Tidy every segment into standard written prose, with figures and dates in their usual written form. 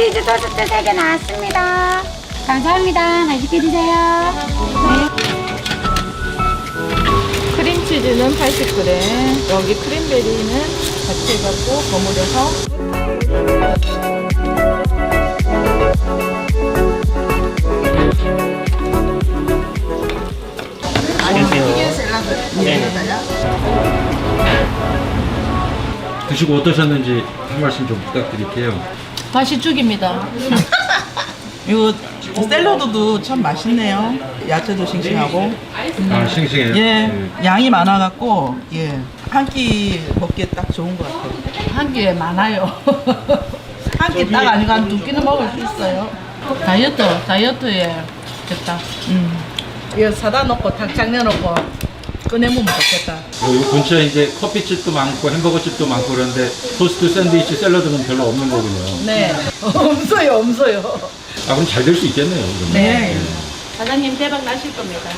치즈 토스트 3개 나왔습니다. 감사합니다. 맛있게 드세요. 크림치즈는 80g, 여기 크림베리는 같이 해갖고 버무려서. 드시고 어떠셨는지 한 말씀 좀 부탁드릴게요. 다시 죽입니다. 이거 샐러드도 참 맛있네요. 야채도 싱싱하고. 아, 싱싱해요? 예, 양이 많아갖고 예, 한 끼 먹기에 딱 좋은 것 같아요. 한 끼에 많아요. 한 끼 딱 아니고 한 2끼는 먹을 수 있어요. 다이어트에 좋다. 이거 사다 놓고 탁 장려놓고 꺼내면 좋겠다. 요 근처에 이제 커피집도 많고 햄버거집도 많고 그런데 토스트, 샌드위치, 샐러드는 별로 없는 거군요. 네, 없어요. 아, 그럼 잘 될 수 있겠네요. 그러면. 네. 사장님 대박 나실 겁니다.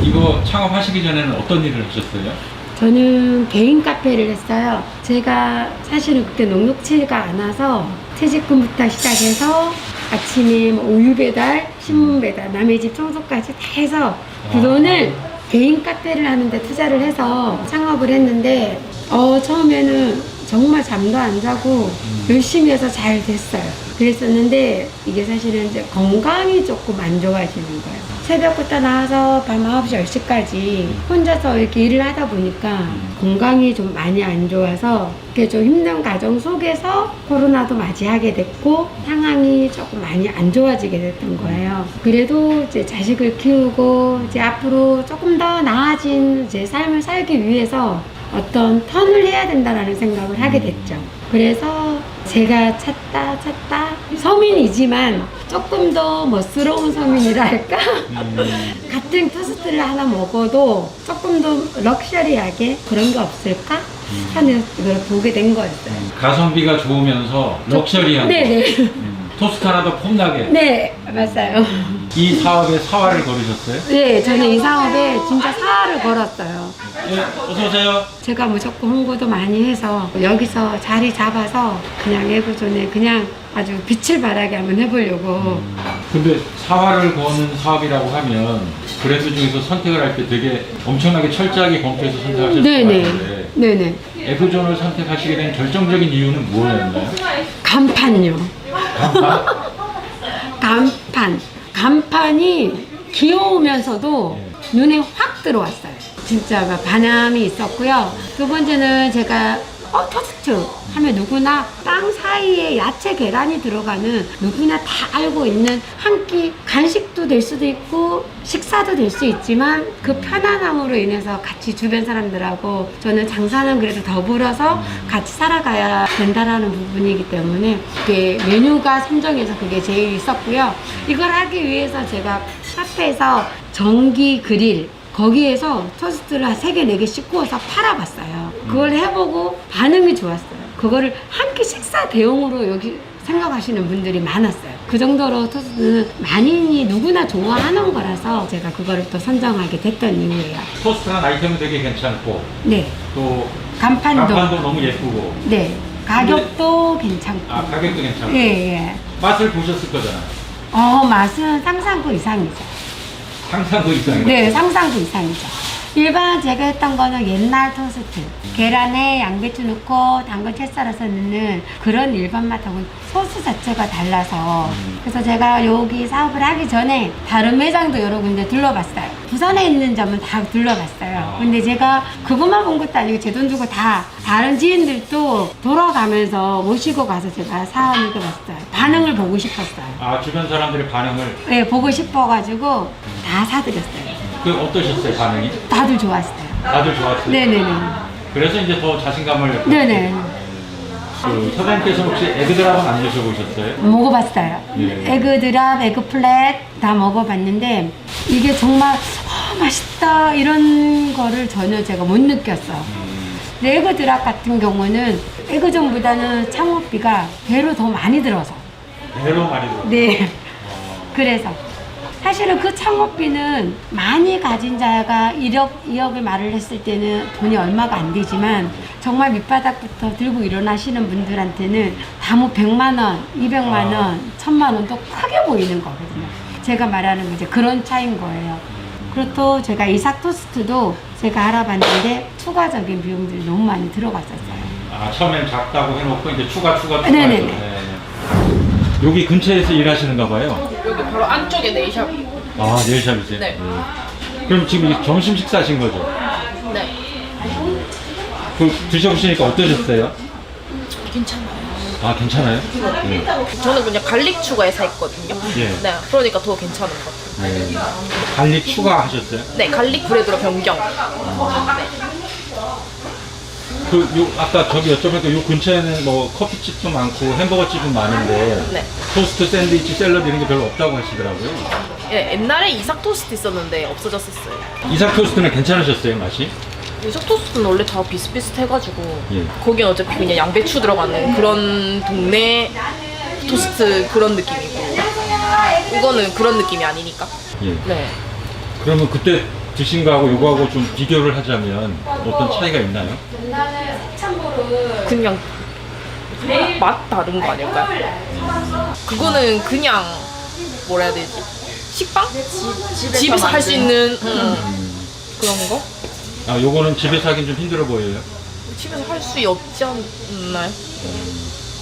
이거 창업하시기 전에는 어떤 일을 하셨어요? 저는 개인 카페를 했어요. 제가 사실은 그때 녹록치가 안 와서 퇴직금부터 시작해서 아침에 뭐 우유 배달, 신문 배달, 남의 집 청소까지 다 해서 그 돈을 개인 카페를 하는데 투자를 해서 창업을 했는데 처음에는 정말 잠도 안 자고 열심히 해서 잘 됐어요. 그랬었는데 이게 사실은 이제 건강이 조금 안 좋아지는 거예요. 새벽부터 나와서 밤 9시, 10시까지 혼자서 이렇게 일을 하다 보니까 건강이 좀 많이 안 좋아서 그게 좀 힘든 과정 속에서 코로나도 맞이하게 됐고 상황이 조금 많이 안 좋아지게 됐던 거예요. 그래도 이제 자식을 키우고 이제 앞으로 조금 더 나아진 제 삶을 살기 위해서 어떤 턴을 해야 된다라는 생각을 하게 됐죠. 그래서 제가 찾다 서민이지만 조금 더 멋스러운 서민이라 할까? 같은 토스트를 하나 먹어도 조금 더 럭셔리하게 그런 게 없을까? 하는 걸 보게 된 거였어요. 가성비가 좋으면서 럭셔리한 네네. 토스트 하나 더 폼나게. 네, 맞아요. 이 사업에 사활을 걸으셨어요? 네, 저는 이 사업에 진짜 사활을 걸었어요. 예, 어서 오세요. 제가 무조건 홍보도 많이 해서 여기서 자리 잡아서 그냥 애고존에 그냥 아주 빛을 발하게 한번 해보려고. 근데 사활을 거는 사업이라고 하면 브랜드 중에서 선택을 할 때 되게 엄청나게 철저하게 검토해서 선택하셨을 것 네네. 같은데 네네. 에그존을 선택하시게 된 결정적인 이유는 무엇이었나요? 간판요. 간판이 귀여우면서도 눈에 확 들어왔어요. 진짜 막 반함이 있었고요. 두 번째는 제가 토스트 하면 누구나 빵 사이에 야채 계란이 들어가는 누구나 다 알고 있는 한 끼 간식도 될 수도 있고 식사도 될 수 있지만 그 편안함으로 인해서 같이 주변 사람들하고 저는 장사는 그래도 더불어서 같이 살아가야 된다라는 부분이기 때문에 그게 메뉴가 선정해서 그게 제일 있었고요. 이걸 하기 위해서 제가 카페에서 전기 그릴 거기에서 토스트를 한 3개, 4개씩 구워서 팔아봤어요. 그걸 해보고 반응이 좋았어요. 그거를 한 끼 식사 대용으로 여기 생각하시는 분들이 많았어요. 그 정도로 토스트는 만인이 누구나 좋아하는 거라서 제가 그거를 또 선정하게 됐던 이유예요. 토스트한 아이템은 되게 괜찮고 네. 또 간판도. 너무 예쁘고 네. 가격도 괜찮고. 아, 가격도 괜찮고 예, 예. 맛을 보셨을 거잖아. 맛은 상상도 이상이죠. 항상 그 이상이에요. 네, 상상도 이상이죠. 일반 제가 했던 거는 옛날 토스트. 계란에 양배추 넣고 당근 채 썰어서 넣는 그런 일반 맛하고는 소스 자체가 달라서. 그래서 제가 여기 사업을 하기 전에 다른 매장도 여러 군데 둘러봤어요. 부산에 있는 점은 다 둘러봤어요. 근데 제가 그것만 본 것도 아니고 제 돈 주고 다 다른 지인들도 돌아가면서 모시고 가서 제가 사업을 해봤어요. 반응을 보고 싶었어요. 아, 주변 사람들의 반응을 네, 보고 싶어가지고 다 사드렸어요. 그 어떠셨어요, 반응이? 다들 좋았어요. 다들 좋았어요. 네네네. 그래서 이제 더 자신감을 네네. 그 사장님께서 혹시 에그드랍은 안 드셔보셨어요? 먹어봤어요. 예. 에그드랍, 에그플랫 다 먹어봤는데 이게 정말 맛있다 이런 거를 전혀 제가 못 느꼈어. 근데 에그드랍 같은 경우는 에그존보다는 창업비가 배로 더 많이 들어서. 배로 많이 들어요. 네. 그래서 사실은 그 창업비는 많이 가진 자가 1억, 2억을 말을 했을 때는 돈이 얼마가 안 되지만 정말 밑바닥부터 들고 일어나시는 분들한테는 다 뭐 100만 원, 200만 원, 1000만 원도 크게 보이는 거거든요. 제가 말하는 건 이제 그런 차이인 거예요. 그렇고 제가 이삭 토스트도 제가 알아봤는데 추가적인 비용들이 너무 많이 들어갔었어요. 아, 처음엔 작다고 해놓고 이제 추가해서. 네네네. 네. 여기 근처에서 일하시는가 봐요. 여기 바로 안쪽에 네일샵이. 아, 네일샵이세요? 네. 그럼 지금 이게 점심 식사하신 거죠? 네. 그 드셔보시니까 어떠셨어요? 괜찮아요. 아, 괜찮아요? 네. 저는 그냥 갈릭 추가해서 했거든요. 예. 네. 그러니까 더 괜찮은 것 같아요. 네. 갈릭 추가하셨어요? 네. 갈릭 브레드로 변경. 네. 아까 저기 여쭤보니까 요 근처에는 뭐 커피집도 많고 햄버거 집은 많은데 네. 토스트, 샌드위치, 샐러드 이런 게 별로 없다고 하시더라고요. 예, 옛날에 이삭 토스트 있었는데 없어졌었어요. 이삭 토스트는 괜찮으셨어요, 맛이? 이삭 토스트는 원래 다 비슷비슷해가지고 예. 거긴 어차피 그냥 양배추 들어가는 그런 동네 토스트 그런 느낌이고 이거는 그런 느낌이 아니니까. 예. 네. 그러면 그때 드신 거하고 요거하고 좀 비교를 하자면 어떤 차이가 있나요? 그냥 맛 다른 거 아닐까요? 그거는 그냥 뭐라 해야 되지? 식빵? 집에서 할 수 있는 그런 거? 아, 요거는 집에서 하긴 좀 힘들어 보여요. 집에서 할 수 없지 않나요?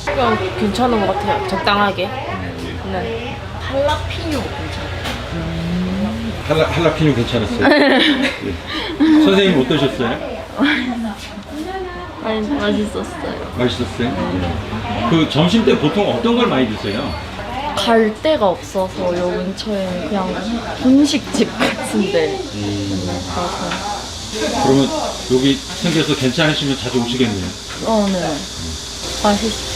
그냥 괜찮은 것 같아요. 적당하게. 네. 할라피뇨 할라피뇨 괜찮았어요? 예. 선생님 어떠셨어요? 맛있었어요. 맛있었어요? 예. 그 점심 때 보통 어떤 걸 많이 드세요? 갈 데가 없어서 요 근처에 그냥 분식집 같은데 가서. 그러면 여기 생겨서 괜찮으시면 자주 오시겠네요. 네. 맛있어.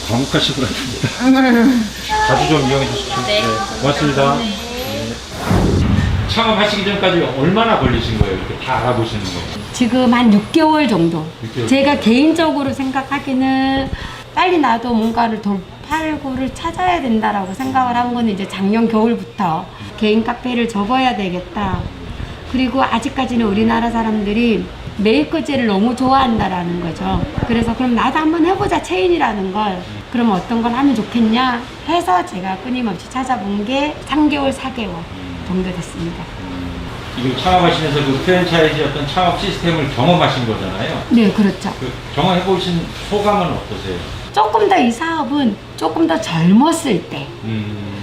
과묵하신 것 같습니다. 자주 좀 이용해 주십시오. 네. 고맙습니다. 네. 창업하시기 전까지 얼마나 걸리신 거예요? 이렇게 다 알아보시는 거예요? 지금 한 6개월 정도. 6개월. 제가 개인적으로 생각하기는 빨리 나도 뭔가를 돌팔구를 찾아야 된다라고 생각을 한 거는 이제 작년 겨울부터 개인 카페를 접어야 되겠다. 그리고 아직까지는 우리나라 사람들이 메이커제를 너무 좋아한다라는 거죠. 그래서 그럼 나도 한번 해보자, 체인이라는 걸. 그럼 어떤 걸 하면 좋겠냐 해서 제가 끊임없이 찾아본 게 3개월, 4개월 정도 됐습니다. 지금 창업하시면서 그 프랜차이즈 어떤 창업 시스템을 경험하신 거잖아요. 네, 그렇죠. 그 경험해보신 소감은 어떠세요? 조금 더 이 사업은 조금 더 젊었을 때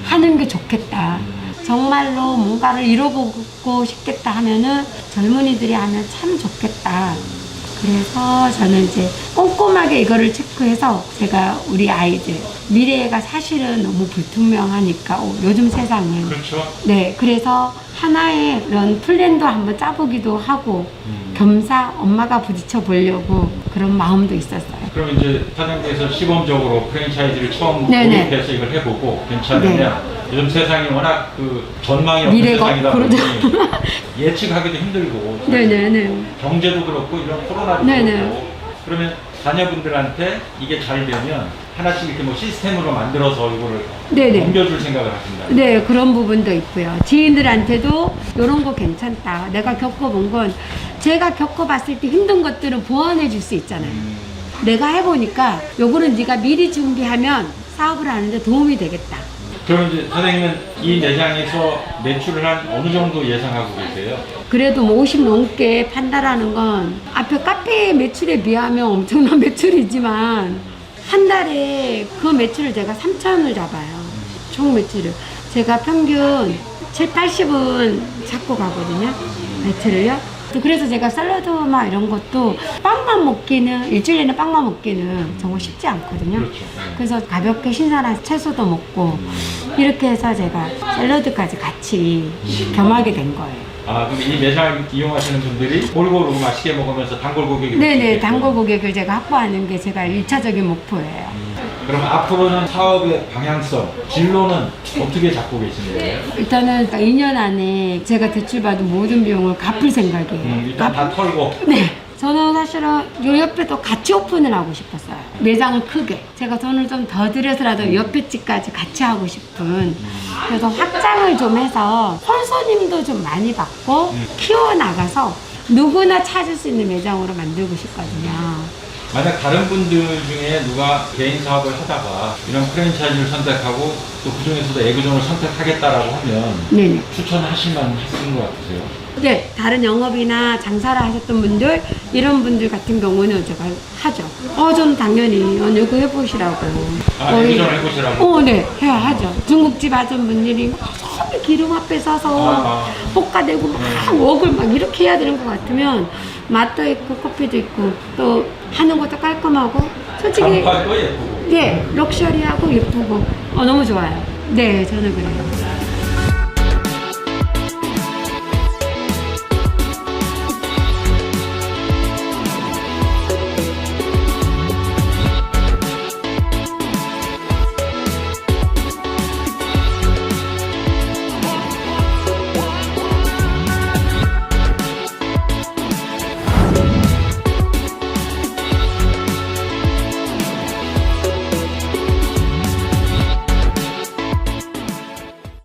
하는 게 좋겠다. 정말로 뭔가를 이뤄보고 싶겠다 하면은 젊은이들이 하면 참 좋겠다. 그래서 저는 이제 꼼꼼하게 이거를 체크해서 제가 우리 아이들 미래가 사실은 너무 불투명하니까 요즘 세상은 그렇죠. 네, 그래서 하나의 그런 플랜도 한번 짜보기도 하고 겸사 엄마가 부딪혀 보려고 그런 마음도 있었어요. 그럼 이제 사장님께서 시범적으로 프랜차이즈를 처음 네네. 도입해서 이걸 해보고 괜찮으면 요즘 세상이 워낙 그 전망이 없는 미래가 세상이다 보니 그러죠. 예측하기도 힘들고 네네네. 경제도 그렇고 이런 코로나도 네네. 그렇고 그러면 자녀분들한테 이게 잘 되면 하나씩 이렇게 뭐 시스템으로 만들어서 이거를 네네. 옮겨줄 생각을 하신다. 네, 그런 부분도 있고요. 지인들한테도 이런 거 괜찮다. 내가 겪어본 건 제가 겪어봤을 때 힘든 것들은 보완해 줄 수 있잖아요. 내가 해보니까 요거는 네가 미리 준비하면 사업을 하는데 도움이 되겠다. 그럼 이제 선생님은 이 매장에서 매출을 한 어느 정도 예상하고 계세요? 그래도 뭐 50 넘게 판다라는 건 앞에 카페 매출에 비하면 엄청난 매출이지만 한 달에 그 매출을 제가 3천을 잡아요. 총 매출을. 제가 평균 7, 80은 잡고 가거든요. 매출을요. 그래서 제가 샐러드나 이런 것도 빵만 먹기는, 일주일에는 빵만 먹기는 정말 쉽지 않거든요. 그렇죠. 그래서 가볍게 신선한 채소도 먹고 이렇게 해서 제가 샐러드까지 같이 겸하게 된 거예요. 아, 그럼 이 매장을 이용하시는 분들이 골고루 맛있게 먹으면서 단골 고객이 네네, 되겠고. 단골 고객을 제가 확보하는 게 제가 1차적인 목표예요. 그럼 앞으로는 사업의 방향성, 진로는 어떻게 잡고 계시는 거예요? 일단은 2년 안에 제가 대출받은 모든 비용을 갚을 생각이에요. 일단 다 털고. 네. 저는 사실은 요 옆에도 같이 오픈을 하고 싶었어요. 매장을 크게. 제가 돈을 좀 더 들여서라도 옆에 집까지 같이 하고 싶은. 그래서 확장을 좀 해서 홀손님도 좀 많이 받고 키워나가서 누구나 찾을 수 있는 매장으로 만들고 싶거든요. 만약 다른 분들 중에 누가 개인 사업을 하다가 이런 프랜차이즈를 선택하고 또 그 중에서도 애그존을 선택하겠다라고 하면 네네. 추천하실 만한 것 같으세요? 네, 다른 영업이나 장사를 하셨던 분들, 이런 분들 같은 경우는 제가 하죠. 저는 당연히 이거 해보시라고. 애그존을 해보시라고? 네, 해야 하죠. 중국집 하던 분들이 처음에 기름 앞에 서서 볶아내고 막 웍을 막 이렇게 해야 되는 것 같으면 맛도 있고 커피도 있고 또 하는 것도 깔끔하고 솔직히 간판도 예쁘고. 네, 럭셔리하고 예쁘고 너무 좋아요. 네, 저는 그래요.